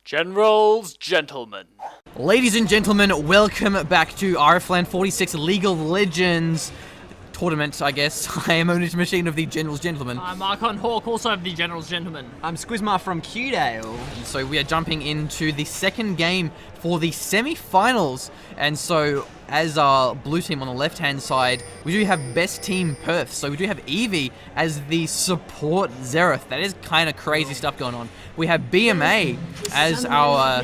Generals, gentlemen. Ladies and gentlemen, welcome back to RFlan 46 League of Legends tournament, I guess. I am Ownage Machine of the Generals Gentlemen. I'm Archon Hawk, also of the Generals Gentlemen. I'm Squizmar from Qdale. So we are jumping into the second game for the semi-finals. And so, as our blue team on the left-hand side, we do have best team Perth. So we do have Eevee as the support Xerath. That is kind of crazy stuff going on. We have BMA as our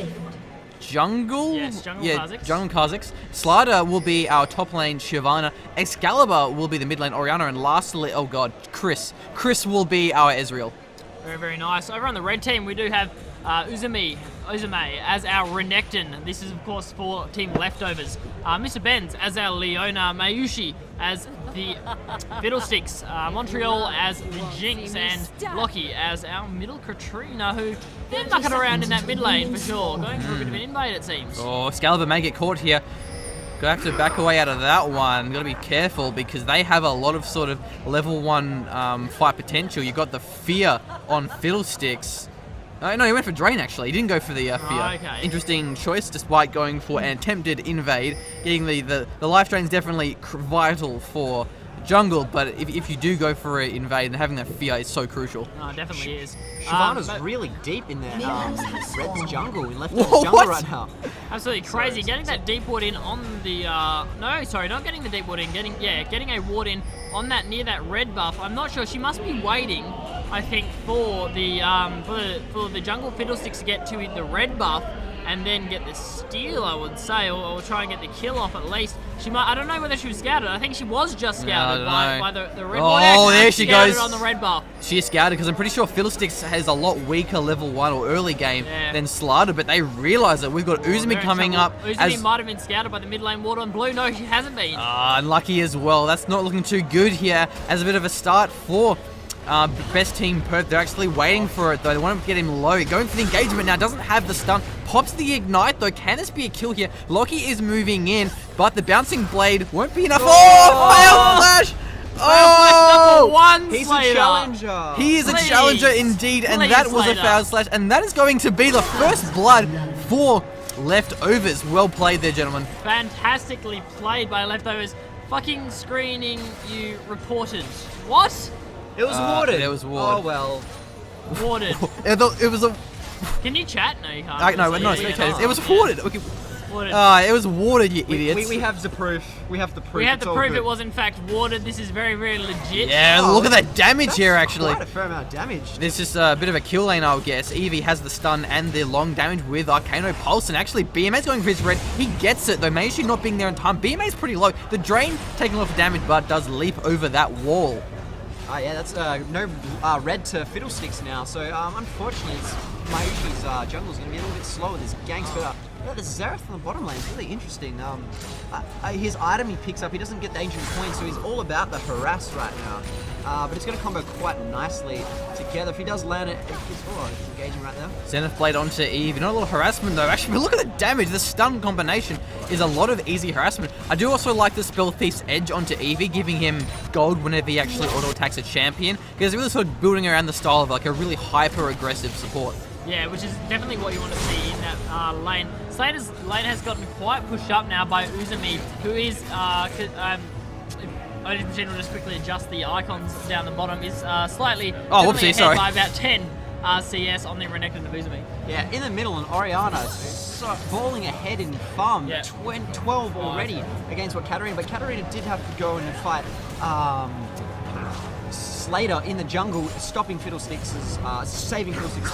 jungle? Yes, jungle Kha'Zix. Jungle Kha'Zix. Slider will be our top lane Shyvana. Excalibur will be the mid lane Orianna. And lastly, oh god, Chris. Chris will be our Ezreal. Very, very nice. Over on the red team, we do have Uzume as our Renekton. This is, of course, for Team Leftovers. Mr. Benz as our Leona. Mayushi as the Fiddlesticks. Montreal as the Jinx. And Lockie as our middle Katrina, who they're knocking around in that mid lane for sure. Going for a bit of an invade, it seems. Oh, Excalibur may get caught here. Gonna have to back away out of that one. Gotta be careful because they have a lot of sort of level 1 fight potential. You got the Fear on Fiddlesticks. No, he went for Drain actually. He didn't go for the Fear. Oh, okay. Interesting choice despite going for an attempted invade. Getting the life drain is definitely vital for jungle, but if you do go for an invade and having that Fear is so crucial. No, it definitely is. Shyvana's really deep in there. Red's jungle, in Leftover's jungle right now. Absolutely crazy. Getting that deep ward in on the no, sorry, not getting the deep ward in. Getting a ward in on that near that red buff. I'm not sure. She must be waiting, I think, for the jungle Fiddlesticks to get to the red buff and then get the steal, I would say, or try and get the kill off at least. She might. I don't know whether she was scouted. I think she was just scouted by the red buff. Oh, there she goes. On the red buff. She is scouted because I'm pretty sure Fiddlesticks has a lot weaker level 1 or early game than Slider, but they realise that we've got Uzume coming up. Uzume might have been scouted by the mid lane ward on blue. No, she hasn't been. Unlucky as well. That's not looking too good here as a bit of a start for best team Perth. They're actually waiting for it though. They want to get him low. Going for the engagement now. Doesn't have the stun. Pops the ignite though. Can this be a kill here? Lockie is moving in, but the bouncing blade won't be enough. Oh, fail flash! Oh, he's a challenger. He is a challenger indeed, and that was a foul slash, and that is going to be the first blood for Leftovers. Well played there, gentlemen. Fantastically played by Leftovers. Fucking screening you reported. What? It was warded. It was warded. Oh well. Warded. It was a. Can you chat? No, you can't. No, spectators. It was warded. Okay. Warded. It was warded, you idiots. We have the proof. We have the proof. We have the proof it was in fact warded. This is very, very legit. Yeah, look at that damage here, actually. Quite a fair amount of damage. This is a bit of a kill lane, I would guess. Eevee has the stun and the long damage with Arcano Pulse, and actually BMA's going for his red. He gets it, though. Mayushi not being there in time. BMA's pretty low. The drain taking off damage, but does leap over that wall. Yeah, that's no red to Fiddlesticks now, so unfortunately Mayushi's jungle's going to be a little bit slower. This ganks, but the Xerath on the bottom lane is really interesting. His item he picks up, he doesn't get the Ancient Coin, so he's all about the harass right now. But it's going to combo quite nicely together. If he does land it, he's engaging right now. Zenith Blade onto Eve. Not a lot of harassment though. Actually, but look at the damage. The stun combination is a lot of easy harassment. I do also like the Spell Thief's Edge onto Eevee, giving him gold whenever he actually auto-attacks a champion. Because it's really sort of building around the style of like a really hyper-aggressive support. Yeah, which is definitely what you want to see in that lane. Slater's lane has gotten quite pushed up now by Uzume, who is, Ownage Machine will just quickly adjust the icons down the bottom, is slightly ahead by about 10 CS on the Renekton of Uzume. Yeah, in the middle, and Orianna falling ahead in farm, 12 already against Katarina, but Katarina did have to go and fight Slater in the jungle, stopping Fiddlesticks, saving Fiddlesticks'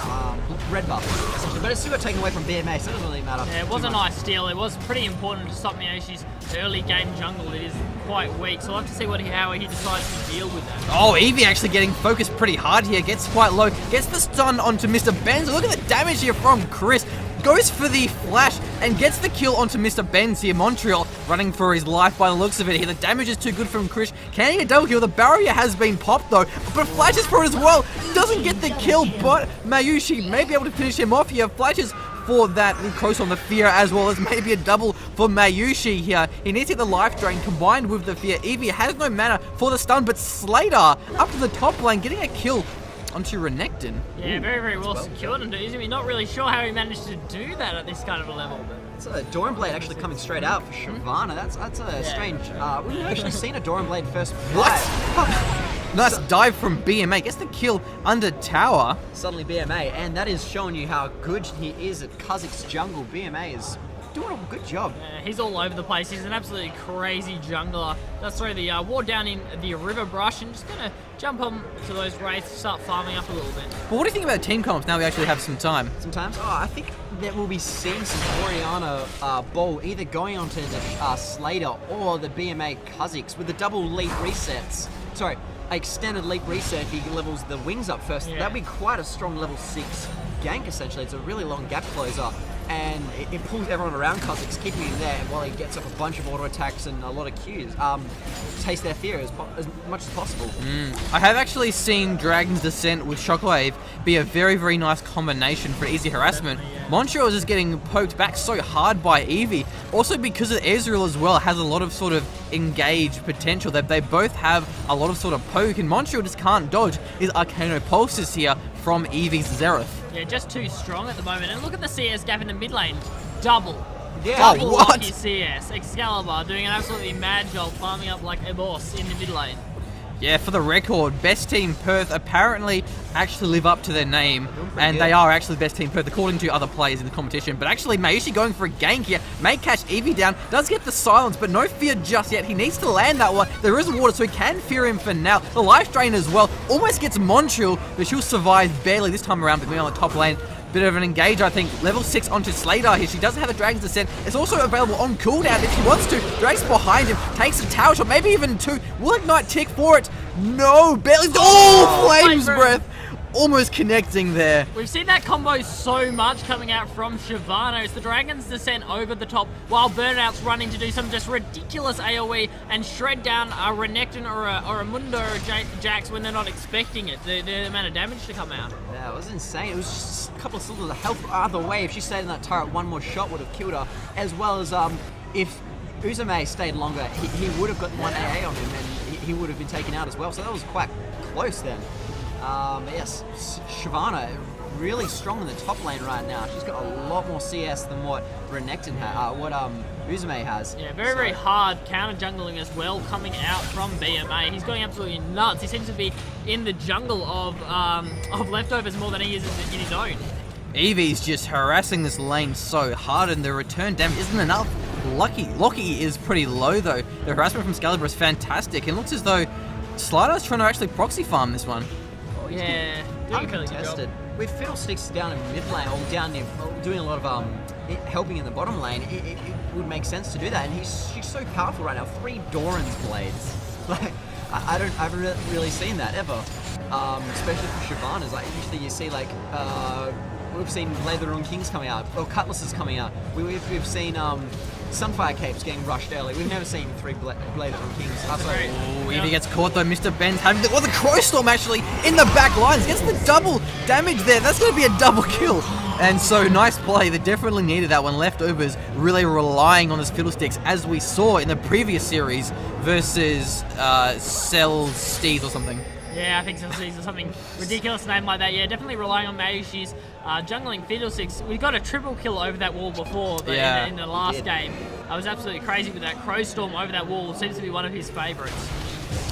red buff, essentially. But it's still got taken away from BMA, so it doesn't really matter. Yeah, it was a nice steal. It was pretty important to stop Mayushi's early game jungle. It is quite weak, so we'll have to see how he decides to deal with that. Oh, Eevee actually getting focused pretty hard here. Gets quite low. Gets the stun onto Mr. Benz. Look at the damage here from Chris. Goes for the flash and gets the kill onto Mr. Benz here. Montreal running for his life by the looks of it here. The damage is too good from Chris. Can he get a double kill? The barrier has been popped though, but flashes for it as well. Doesn't get the kill, but Mayushi may be able to finish him off here. Flashes for that close on the Fear as well as maybe a double for Mayushi here. He needs to get the life drain combined with the Fear. Eevee has no mana for the stun, but Slater up to the top lane getting a kill onto Renekton. Yeah, very, very well well secured onto Izumi. Not really sure how he managed to do that at this kind of a level. But It's a Doran actually coming straight out for Shyvana. That's a strange. We've actually seen a Doran first. Nice dive from BMA. Gets the kill under tower. Suddenly BMA, and that is showing you how good he is at Kha'Zix's jungle. BMA is doing a good job. he's all over the place. He's an absolutely crazy jungler. Does throw the ward down in the river brush and just gonna jump on to those wraiths, start farming up a little bit. But what do you think about team comps now we actually have some time? Sometimes, I think that we'll be seeing some Oriana ball either going onto the Slater or the BMA Kha'Zix with the double leap resets. Sorry, extended leap reset if he levels the wings up first. Yeah. That'd be quite a strong level 6 gank essentially. It's a really long gap closer. And it pulls everyone around Kha'Zix, keeping him there while he gets off a bunch of auto attacks and a lot of Qs. Taste their fear as much as possible. I have actually seen Dragon's Descent with Shockwave be a very, very nice combination for easy harassment. Montreal is just getting poked back so hard by Eevee. Also because of Ezreal as well, has a lot of sort of engage potential. That they both have a lot of sort of poke, and Montreal just can't dodge his Arcano Pulses here from Eevee's Xerath. Yeah, just too strong at the moment. And look at the CS gap in the mid lane. Double. Yeah. Double Oh, what? lucky CS. Excalibur doing an absolutely mad job farming up like a boss in the mid lane. Yeah, for the record, Best Team Perth apparently actually live up to their name, and good. they are actually Best Team Perth according to other players in the competition. But actually, Mayushi going for a gank here, may catch Eevee down, does get the silence, but no fear just yet. He needs to land that one. There is water, so he can fear him for now. The life drain as well, almost gets Montreal, but she'll survive barely this time around, but being on the top lane. Bit of an engage, I think. Level 6 onto Slater here. She doesn't have a Dragon's Descent. It's also available on cooldown if she wants to. Drake's behind him. Takes a tower shot, maybe even 2. Will Ignite tick for it? No, barely. Oh, Flames Flame Breath. Almost connecting there. We've seen that combo so much coming out from Shyvana. It's the Dragon's Descent over the top while Burnout's running to do some just ridiculous AoE and shred down a Renekton or a Mundo or a Jax when they're not expecting it. The amount of damage to come out. Yeah, it was insane. It was just a couple of sliver of health either way. If she stayed in that turret, one more shot would have killed her. As well as if Uzume stayed longer, he would have got one AA on him and he would have been taken out as well. So that was quite close then. Yes, Shyvana really strong in the top lane right now. She's got a lot more CS than what Renekton what Uzume has. Yeah, very, very hard counter jungling as well coming out from BMA. He's going absolutely nuts. He seems to be in the jungle of leftovers more than he is in his own. Eevee's just harassing this lane so hard, and the return damage isn't enough. Lockie is pretty low though. The harassment from Excalibur is fantastic, and it looks as though Slider's trying to actually proxy farm this one. Yeah, doing a fairly good job. Uncontested. With Fiddlesticks down in mid lane, or down near, doing a lot of helping in the bottom lane, it would make sense to do that. And she's so powerful right now. 3 Doran's blades. Like I haven't really seen that ever. Especially for Shyvana's. Like usually you see like we've seen Blade of the Rune Kings coming out, or Cutlasses coming out. We've seen Sunfire Capes getting rushed early. We've never seen 3 Blade of the Rune Kings. Eevee gets caught though. Mr. Ben's having the Crow Storm actually in the back lines. Gets the double damage there. That's going to be a double kill. And so nice play. They definitely needed that one. Leftovers really relying on his Fiddlesticks as we saw in the previous series versus Cell's Steeds or something. Yeah, I think so. Or something ridiculous name like that. Yeah, definitely relying on Mayushi's jungling Fiddlesticks. We got a triple kill over that wall before in the last game. I was absolutely crazy with that Crow Storm over that wall. Seems to be one of his favourites.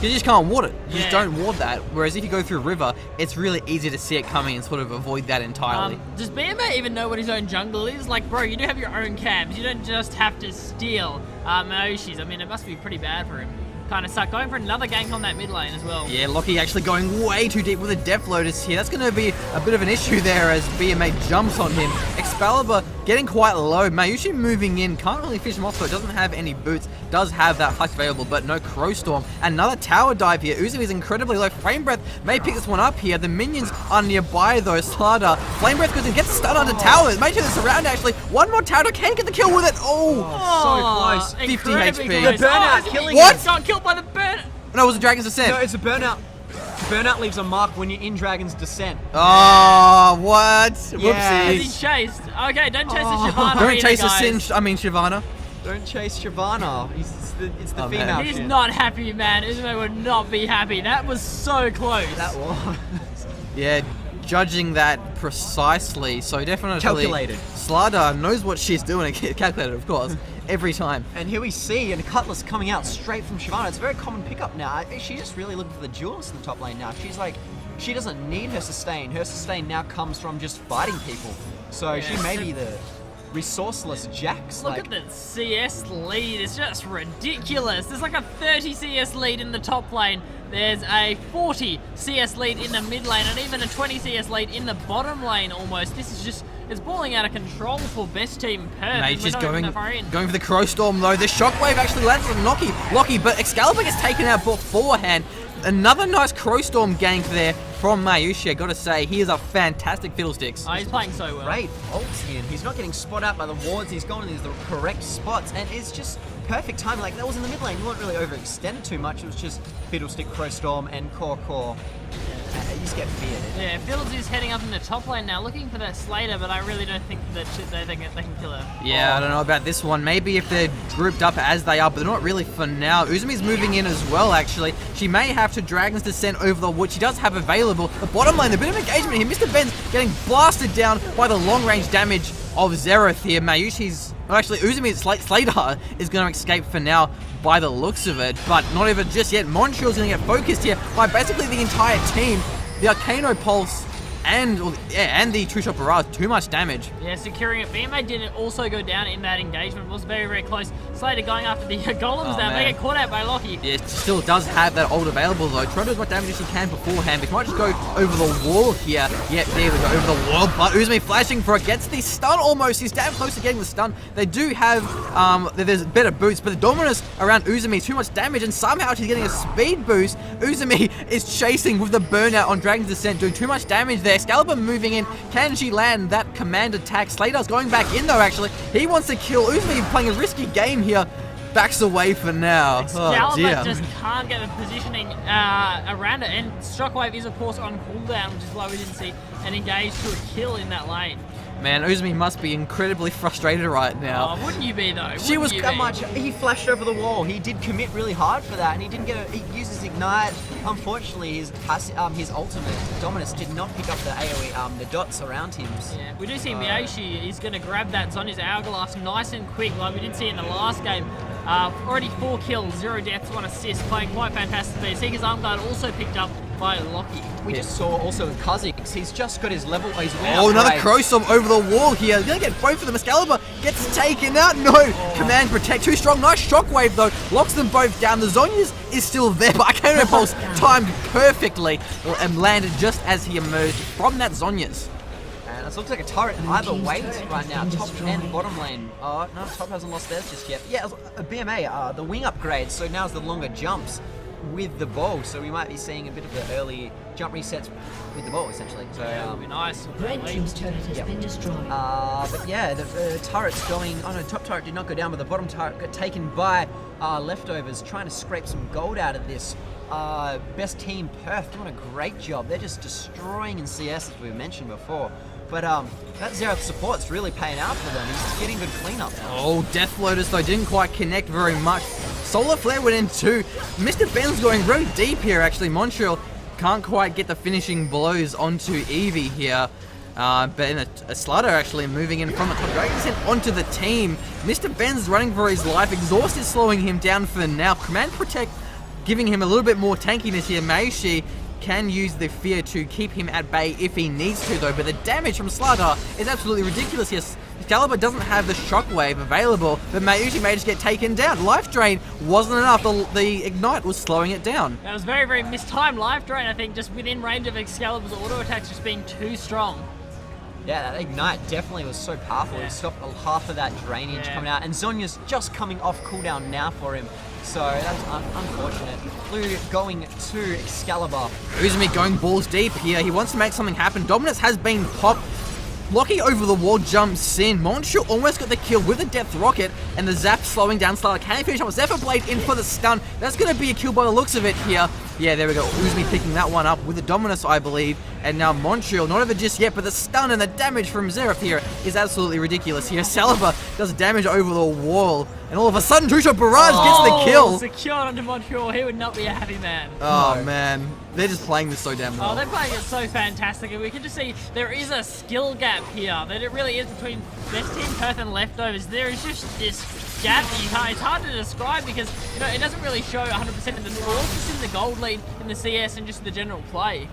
You just can't ward it. You just Yeah. don't ward that. Whereas if you go through river, it's really easy to see it coming and sort of avoid that entirely. Does BMA even know what his own jungle is? Like, bro, you do have your own cabs. You don't just have to steal Mayushi's. I mean, it must be pretty bad for him. Kind of suck. Going for another gank on that mid lane as well. Yeah, Lockie actually going way too deep with a Death Lotus here. That's going to be a bit of an issue there as BMA jumps on him. Excalibur getting quite low. Mayushi moving in. Can't really fish him off, so it doesn't have any boots. Does have that flash available, but no Crow Storm. Another tower dive here. Uzi is incredibly low. Flame Breath may pick this one up here. The minions are nearby though. Slada. Flame Breath goes and gets stunned under tower. Make sure this around actually. One more tower. Can get the kill with it. Oh, so close. 50 incredibly HP. close. The burnout Oh, killing What? He got killed by the burn. No, it was a Dragon's Descent. No, it's a Burnout. Burnout leaves a mark when you're in Dragon's Descent. Oh, what? Yeah. Is Whoopsies. he chased? Okay, don't chase the Shyvana. Don't either, chase a guys. Sin. I mean, Shyvana. Don't chase Shyvana. It's the Oh, female man. He's shit. not happy, man. Uzume would not be happy. That was so close. That was. Yeah, judging that precisely. So definitely Calculated. Slardar knows what she's doing. Calculated, of course, every time. And here we see a Cutlass coming out straight from Shyvana. It's a very common pickup now. She's just really looking for the duelist in the top lane now. She's like, she doesn't need her sustain. Her sustain now comes from just fighting people. So she may be the resourceless Jax. Look at the CS lead. It's just ridiculous. There's like a 30 CS lead in the top lane. There's a 40 CS lead in the mid lane, and even a 20 CS lead in the bottom lane almost. This is just, it's balling out of control for best team Perth. Mage is going in. for the Crow Storm though. The Shockwave actually lands on Lockie, but Excalibur gets taken out beforehand. Another nice Crow Storm gank there from Mayushi. I gotta say, he is a fantastic Fiddlesticks. Oh, he's playing so well. Great ults in. He's not getting spot out by the wards. He's going in the correct spots, and it's just perfect time. Like, that was in the mid lane. We weren't really overextended too much. It was just Fiddlestick, Crow Storm, and Core. You just get feared. Yeah, Fiddles is heading up in the top lane now, looking for that Slater, but I really don't think that they can kill her. Yeah, I don't know about this one. Maybe if they're grouped up as they are, but they're not really for now. Uzumi's moving in as well, actually. She may have to Dragon's Descent over the wood. She does have available. The bottom lane, a bit of engagement here. Mr. Ben's getting blasted down by the long-range damage of Xerath here. Mayushi's... Well, actually, Uzumi's Slater is going to escape for now by the looks of it, but not even just yet. Montreal's going to get focused here by basically the entire team. The Arcano Pulse and the True Shot Barrage, too much damage. Yeah, securing it. BMA didn't also go down in that engagement. It was very, very close. Slater going after the golems now. They get caught out by Lockie. Yeah, it still does have that ult available though. Try to do as much damage as she can beforehand. But she might just go over the wall here. Yep, there we go, over the wall. But Uzumi flashing for it. Gets the stun almost. He's damn close to getting the stun. They do have, there's better boots, but the dominance around Uzumi, too much damage, and somehow she's getting a speed boost. Uzumi is chasing with the burnout on Dragon's Descent, doing too much damage there. Excalibur moving in. Can she land that command attack? Slater's going back in though, actually. He wants to kill. Uzumi playing a risky game here. Backs away for now. Excalibur just can't get the positioning around it. And Shockwave is, of course, on cooldown, which is why we didn't see an engage to a kill in that lane. Man, Uzumi must be incredibly frustrated right now. Oh, wouldn't you be though? She was that much. He flashed over the wall. He did commit really hard for that, and he didn't get. He uses Ignite. Unfortunately, his ultimate Dominus did not pick up the AOE, the dots around him. Yeah, we do see Miyoshi is going to grab that Zonya's Hourglass nice and quick, like we did see in the last game. Already 4 kills, 0 deaths, 1 assist, playing quite fantastic there. Seeker's Arm Guard also picked up by Lockie. We just saw also with Kha'Zix, he's just got his level, he's Oh, another Crow Storm over the wall here. He's gonna get both of them. Excalibur gets taken out. No! Command Protect, too strong. Nice Shockwave though. Locks them both down. The Zonya's is still there, but Arcano Pulse timed perfectly and landed just as he emerged from that Zonya's. And it looks like a turret either way right now, top and bottom lane. No, top hasn't lost theirs just yet. Yeah, a BMA, the wing upgrade, so now's the longer jumps with the bow, so we might be seeing a bit of the early jump resets with the bow, essentially. So that would be nice. Red team's turret has been destroyed. But yeah, the turret's going. Oh no, top turret did not go down, but the bottom turret got taken by leftovers, trying to scrape some gold out of this. Best team Perth doing a great job. They're just destroying in CS, as we mentioned before. But that Xerath support's really paying out for them. He's getting good cleanup now. Oh, Death Lotus though didn't quite connect very much. Solar Flare went in too. Mr. Ben's going very deep here actually. Montreal can't quite get the finishing blows onto Eevee here. But in a Slaughter actually moving in from the top Dragon onto the team. Mr. Ben's running for his life. Exhaust is slowing him down for now. Command Protect giving him a little bit more tankiness here. Meishi can use the fear to keep him at bay if he needs to though, but the damage from Slaughter is absolutely ridiculous here. Excalibur doesn't have the Shockwave available, but Mayushi may just get taken down. Life Drain wasn't enough, the Ignite was slowing it down. That was very, very mistimed Life Drain, I think, just within range of Excalibur's auto attacks just being too strong. Yeah, that Ignite definitely was so powerful. It stopped half of that drainage coming out, and Zonya's just coming off cooldown now for him. So that's unfortunate. Blue going to Excalibur. Uzumi going balls deep here. He wants to make something happen. Dominance has been popped. Lockie over the wall jumps in. Montreal almost got the kill with a Depth Rocket, and the zap slowing down Slaughter. Can he finish up? Zephyr Blade in for the stun. That's going to be a kill by the looks of it here. Yeah, there we go. Uzumi picking that one up with the Dominus, I believe. And now Montreal, not over just yet, but the stun and the damage from Xerath here is absolutely ridiculous. Here, Saliva does damage over the wall. And all of a sudden, Trusha Barrage gets the kill. Secured onto Montreal. He would not be a happy man. Oh, man. They're just playing this so damn well. Oh, they're playing it so fantastic, and we can just see there is a skill gap here. That it really is between Best Team Perth and Leftovers. There is just this gap that you can't, it's hard to describe because, you know, it doesn't really show 100% in the scores, just in the gold lead, in the CS, and just the general play.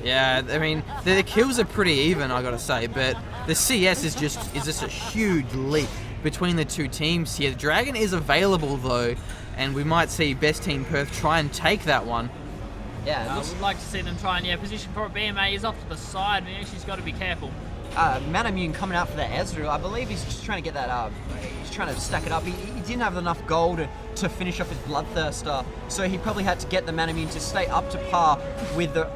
Yeah, I mean, the kills are pretty even, I gotta say, but the CS is just a huge leap between the two teams here. The Dragon is available, though, and we might see Best Team Perth try and take that one. Yeah, I would like to see them try and, position for it. BMA is off to the side, and she's got to be careful. Manamune coming out for the Ezreal. I believe he's just trying to get that, he's trying to stack it up. He didn't have enough gold to finish off his Bloodthirster, so he probably had to get the Manamune to stay up to par with the,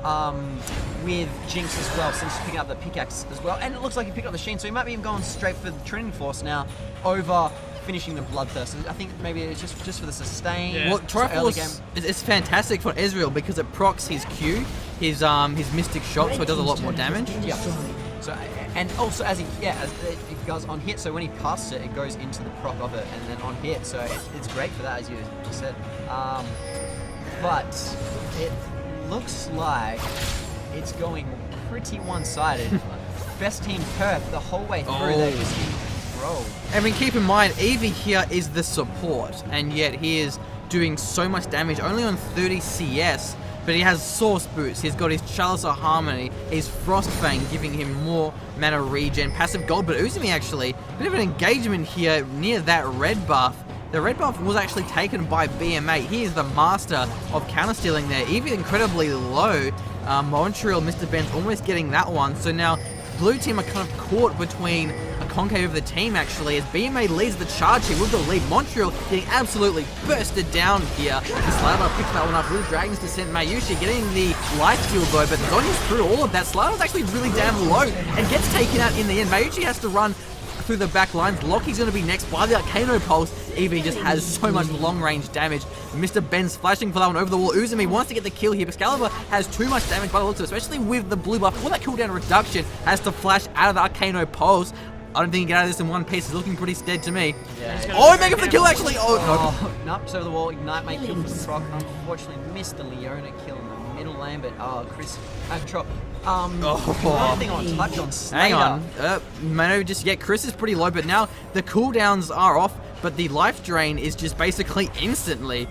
with Jinx as well, since he's picking up the pickaxe as well. And it looks like he picked up the Sheen, so he might be going straight for the Trinity Force now over finishing the Bloodthirst. I think maybe it's just for the sustain. Yeah. Well, Triforce is fantastic for Ezreal because it procs his Q, his Mystic Shot, so it does a lot more damage. Yeah. So, and also as it goes on hit, so when he casts it, it goes into the proc of it, and then on hit, so it's great for that, as you just said. But it looks like it's going pretty one-sided. Best Team Perth the whole way through. They're just in control. I mean, keep in mind, Eevee here is the support, and yet he is doing so much damage, only on 30 CS. But he has Source Boost, he's got his Chalice of Harmony, his Frostfang giving him more mana regen, passive gold, but Uzumi actually, bit of an engagement here near that red buff. The red buff was actually taken by BMA. He is the master of counter-stealing there, even incredibly low. Montreal, Mr. Ben's almost getting that one, so now blue team are kind of caught between a concave of the team actually as BMA leads the charge here with the lead. Montreal getting absolutely bursted down here. Slider picks that one up with Dragon's Descent. Mayushi getting the life steal though, but Zonya's through all of that. Slider's actually really damn low and gets taken out in the end. Mayushi has to run through the back lines. Lockie's going to be next by the Arcano Pulse. Eevee just has so much long-range damage. Mr. Ben's flashing for that one over the wall. Uzumi wants to get the kill here, but Excalibur has too much damage by the looks of it, especially with the blue buff. For that cooldown reduction, has to flash out of the Arcano Pulse. I don't think he can get out of this in one piece. It's looking pretty dead to me. Yeah. Oh, Mega for the kill actually! Oh, no. Nope, so the wall, Ignite may kill from the proc. Unfortunately, missed the Leona kill in the middle lane, but Chris, drop. Nothing on touch on Slater. Hang on. Mano just, Chris is pretty low, but now the cooldowns are off, but the life drain is just basically instantly.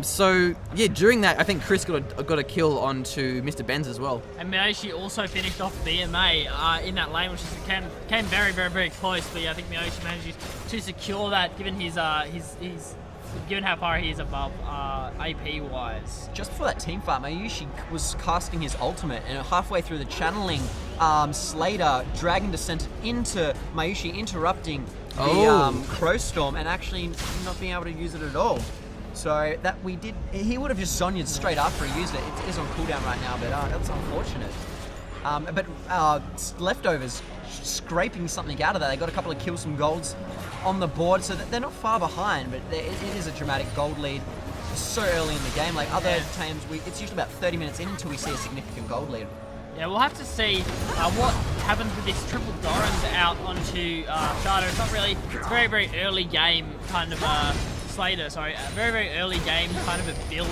So, yeah, during that, I think Chris got a kill onto Mr. Benz as well. And Miyoshi also finished off BMA in that lane, which came very, very, very close. But yeah, I think Miyoshi managed to secure that, given given how far he is above AP-wise. Just before that team fight, Mayushi was casting his ultimate, and halfway through the channeling, Slater Dragon Descent into Mayushi, interrupting the Crow Storm, and actually not being able to use it at all. So that he would have just Zonya'd straight after he used it. It is on cooldown right now, but that's unfortunate. But Leftovers scraping something out of that. They got a couple of kills, some golds on the board, so that they're not far behind, but it is a dramatic gold lead so early in the game. Like other times, it's usually about 30 minutes in until we see a significant gold lead. Yeah, we'll have to see what happens with this triple Doran's out onto Shadow. It's not really, it's very, very early game kind of Slater, sorry, a very, very early game kind of a build.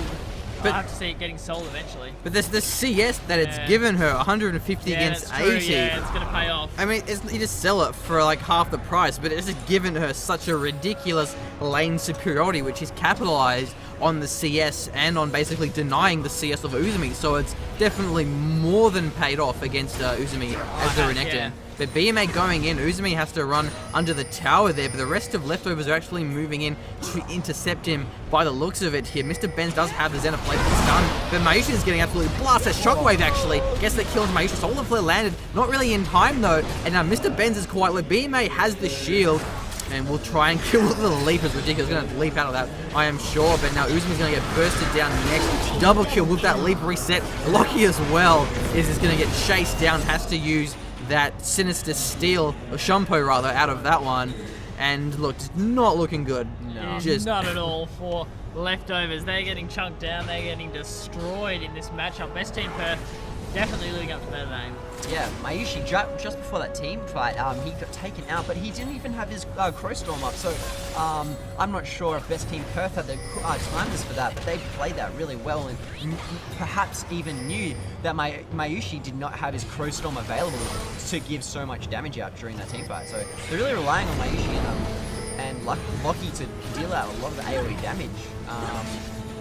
But I have to see it getting sold eventually. But there's the CS that it's given her, 150 against 80. Yeah, it's going to pay off. I mean, you just sell it for like half the price, but it's just given her such a ridiculous lane superiority, which is capitalized on the CS and on basically denying the CS of Uzumi. So it's definitely more than paid off against Uzumi as the Renekton. Yeah. But BMA going in, Uzumi has to run under the tower there, but the rest of Leftovers are actually moving in to intercept him by the looks of it here. Mr. Benz does have the Xenoblade stun, but Mayushi is getting absolutely blasted. Shockwave actually gets the kill on Mayushi. Solar Flare landed, not really in time though, and now Mr. Benz is quite low. BMA has the shield, and we'll try and kill the leap. Is ridiculous. Going to leap out of that, I am sure. But now Uzumi's going to get bursted down next. Double kill with that leap reset. Lockie as well is going to get chased down. Has to use that Sinister Steel, or Shampoo rather, out of that one. And look, just not looking good. No. Just not at all for Leftovers, they're getting chunked down, they're getting destroyed in this matchup. Best team Perth definitely living up to their name. Yeah, Mayushi, just before that team fight, he got taken out, but he didn't even have his Crow Storm up, so I'm not sure if Best Team Perth had the timers for that, but they played that really well and perhaps even knew that Mayushi did not have his Crow Storm available to give so much damage out during that team fight. So they're really relying on Mayushi and Loki to deal out a lot of the AoE damage.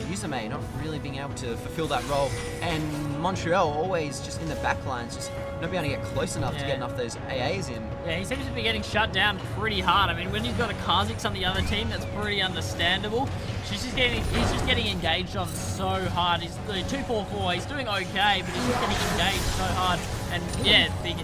Uzume not really being able to fulfill that role, and Montreal always just in the back lines, just not being able to get close enough to get enough of those AAs in. Yeah, he seems to be getting shut down pretty hard. I mean, when he's got a Kha'Zix on the other team, that's pretty understandable. He's just getting engaged on so hard. He's 2-4-4. He's doing okay, but he's just getting engaged so hard. And yeah, being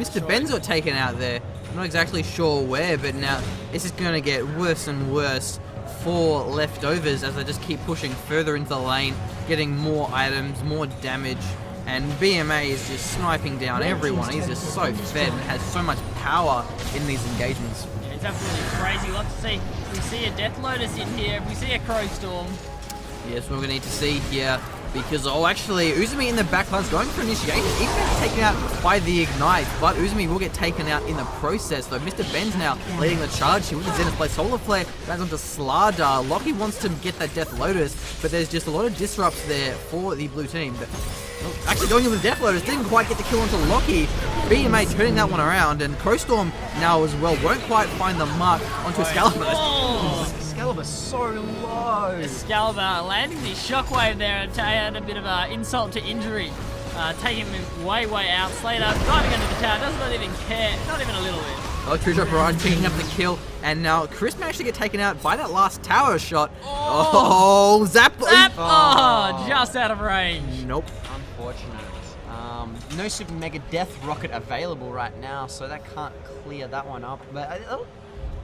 Mr. Ben's got taken out there. I'm not exactly sure where, but now this is going to get worse and worse for Leftovers as they just keep pushing further into the lane, getting more items, more damage, and BMA is just sniping down everyone. He's just so fed and has so much power in these engagements. Yeah, it's absolutely crazy. We'll have to see. If we see a Death Lotus in here, if we see a Crow Storm. Yes, we're going to need to see here because, actually, Uzumi in the backline's going for initiation. He's been taken out by the Ignite, but Uzumi will get taken out in the process, though. Mr. Ben's now leading the charge here with the Zenith Blade Solar Flare. Lands onto Slardar. Lockie wants to get that Death Lotus, but there's just a lot of disrupts there for the blue team. But actually going in with Death Lotus, didn't quite get the kill onto Lockie. BMA turning that one around, and Crowstorm now as well won't quite find the mark onto Excalibur. Excalibur so low. Excalibur landing the shockwave there to add a bit of insult to injury. Taking him way out. Slater diving under the tower, does not even care, not even a little bit. True Drop Barrage picking up the kill, and now Chris managed to get taken out by that last tower shot. Zap! Oh, just out of range. Nope. Unfortunate. No Super Mega Death Rocket available right now, so that can't clear that one up. But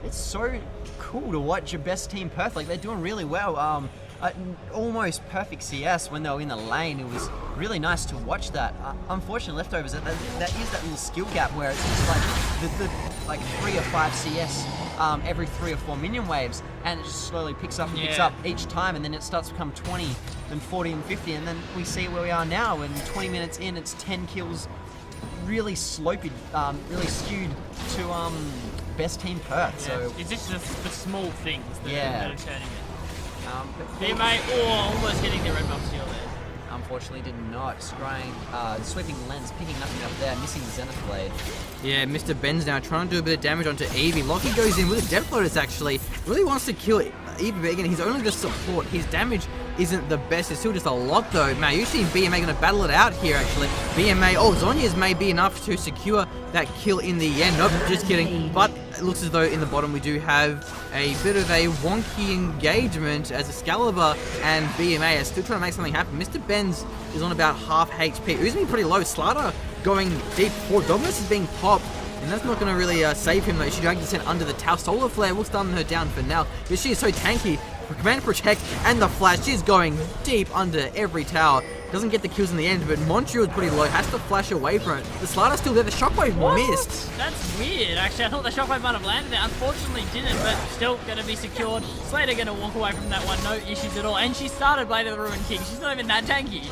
it's so cool to watch your Best Team Perth. Like, they're doing really well. Almost perfect CS when they were in the lane. It was really nice to watch that. Unfortunately, Leftovers, that is that little skill gap where it's just like the 3 or 5 CS every 3 or 4 minion waves, and it just slowly picks up and picks up each time, and then it starts to become 20, then 40 and 50, and then we see where we are now, and 20 minutes in, it's 10 kills, really sloped, really skewed to Best Team Perth. So it's just the small things that are turning it. BMA almost getting the red buff steal there. Unfortunately did not. Scrying, sweeping lens, picking nothing up there, missing the Zenith Blade. Yeah, Mr. Ben's now trying to do a bit of damage onto Eevee. Lockie goes in with a Death Lotus actually. Really wants to kill Eevee, but again, he's only the support. His damage isn't the best. It's still just a lot though. Mayushi and BMA going to battle it out here actually. BMA, Zonya's may be enough to secure that kill in the end. Nope, just kidding. But it looks as though in the bottom we do have a bit of a wonky engagement as Excalibur and BMA are still trying to make something happen. Mr. Benz is on about half HP. Uzumi pretty low. Slardar going deep forward. Dominus is being popped, and that's not going to really save him though. She dragged descent under the tower. Solar Flare will stun her down for now, but she is so tanky. Command Protect and the Flash, she's going deep under every tower. Doesn't get the kills in the end, but Montreal's pretty low, has to flash away from it. The Slider's still there, the Shockwave missed. That's weird, actually. I thought the Shockwave might have landed there. Unfortunately didn't, but still going to be secured. Slater going to walk away from that one, no issues at all. And she started Blade of the Ruined King. She's not even that tanky.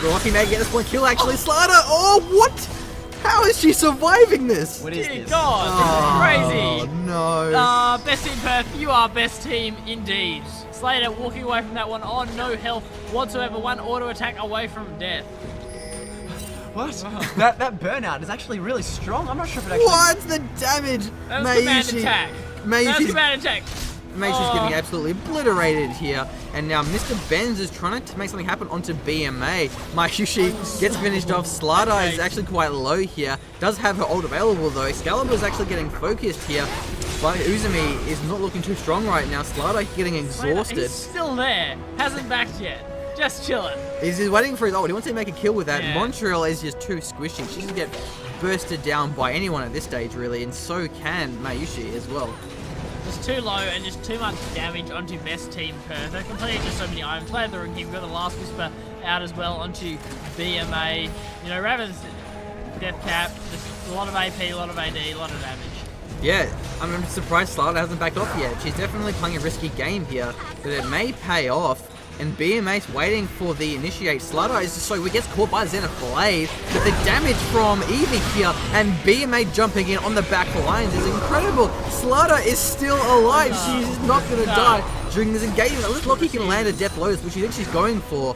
Lucky may get this one kill actually. Slider, what? How is she surviving this? What is this? God, this is crazy. No. Best Team Perth, you are best team indeed. Slater walking away from that one on no health whatsoever. One auto attack away from death. What? that burnout is actually really strong. I'm not sure if it actually... What's the damage? That was command attack. That was command attack. Mayushi's getting absolutely obliterated here, and now Mr. Benz is trying to make something happen onto BMA. Mayushi gets finished off. Slardar is actually quite low here. Does have her ult available though. Excalibur is actually getting focused here, but Uzumi is not looking too strong right now. Slardar getting exhausted. He's still there. Hasn't backed yet. Just chilling. He's waiting for his ult. He wants to make a kill with that. Yeah. Montreal is just too squishy. She can get bursted down by anyone at this stage really, and so can Mayushi as well. Just too low and just too much damage onto Best Team Perth. They're completing just so many items. Play the ring here. We've got the Last Whisper out as well onto BMA. You know, Raven's death cap, just a lot of AP, a lot of AD, a lot of damage. Yeah, I'm surprised Slada hasn't backed off yet. She's definitely playing a risky game here, but it may pay off. And BMA's waiting for the initiate. Slada is just so he gets caught by Zenith Blade, but the damage from Evie here and BMA jumping in on the back lines is incredible. Slada is still alive. She's not going to die during this engagement. At least Lockie can land a Death Lotus, which she thinks she's going for.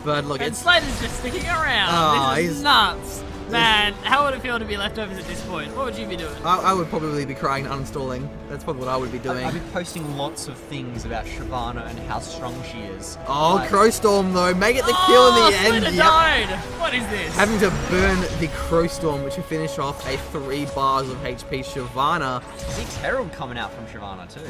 But look, And it's Slater's just sticking around. Oh, This is he's- nuts. Man, how would it feel to be leftovers at this point? What would you be doing? I would probably be crying and uninstalling. That's probably what I would be doing. I've been posting lots of things about Shyvana and how strong she is. Oh, Like, Crowstorm though, make it the kill in the end. Slater Yep. died. What is this? Having to burn the Crowstorm, which will finish off a 3 bars of HP Shyvana. Zeke's Herald coming out from Shyvana too.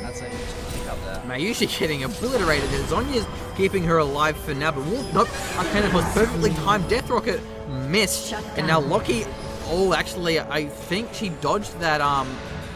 That's an interesting pick up there. Mayushi getting obliterated. Zonya's keeping her alive for now, but nope. Arcana was perfectly timed. Death Rocket missed, and now Lockie. Oh, actually, I think she dodged that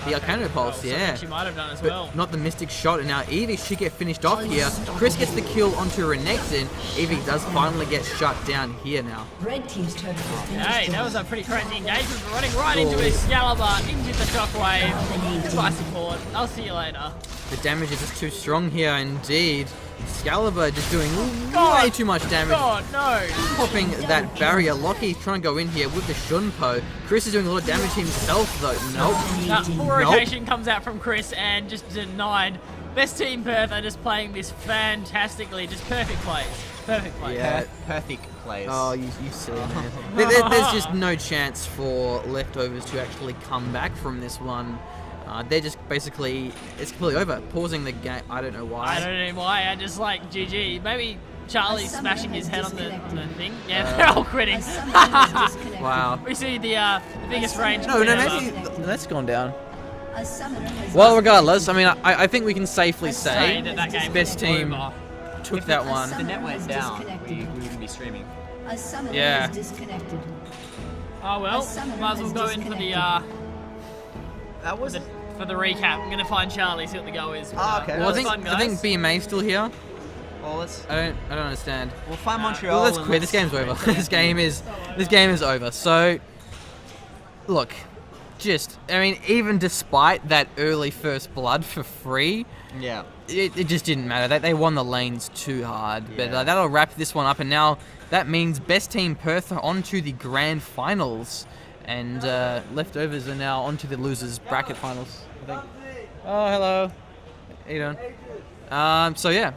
the Arcana Pulse. Yeah. She might have done as But well. not the Mystic Shot, and now Evie should get finished off here. Chris gets the kill onto Renekton. Evie does finally get shut down here now. Red team's turret has been Hey, destroyed. that was a pretty crazy engagement. We're running right into Excalibur, into the shockwave. Goodbye support. I'll see you later. The damage is just too strong here indeed. Excalibur just doing God. way too much damage. God, no. Popping that barrier. Lockie trying to go in here with the Shunpo. Chris is doing a lot of damage himself though. Nope. That full rotation comes out from Chris and just denied. Best team Perth are just playing this fantastically. Just perfect plays. Perfect plays. Yeah. Perfect plays. Oh, you silly man. There's just no chance for leftovers to actually come back from this one. They're just basically, it's completely over. Pausing the game. I don't know why. I don't know why. I just like GG. Maybe Charlie's smashing his head on the thing. Yeah, they're all quitting. Wow. We see the biggest range. No, quit ever. maybe that's gone down. A summoner has Well, regardless, I mean, I think we can safely say Say that game best was team over. took that one. If the net went down, we wouldn't be streaming. A summoner Yeah. has disconnected. Oh well, might as well go in for the That was for the recap. I'm gonna find Charlie, see what the go is. Ah, okay. that Well, was I fun, think guys. BMA's still here. Well, let's I don't understand. we'll find Montreal. Well, let's and quit. This game's over. This game is over. So, look, I mean, even despite that early first blood for free, Yeah. it just didn't matter. They won the lanes too hard. But Yeah. that'll wrap this one up. And now that means best team Perth are on to the grand finals. And leftovers are now on to the losers bracket finals, I think. Oh, hello. How you doing? So yeah,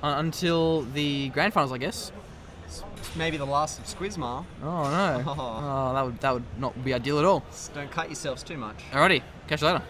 until the grand finals, I guess. Maybe the last of Squizma. Oh no. Oh. Oh, that would not be ideal at all. Just don't cut yourselves too much. Alrighty, catch you later.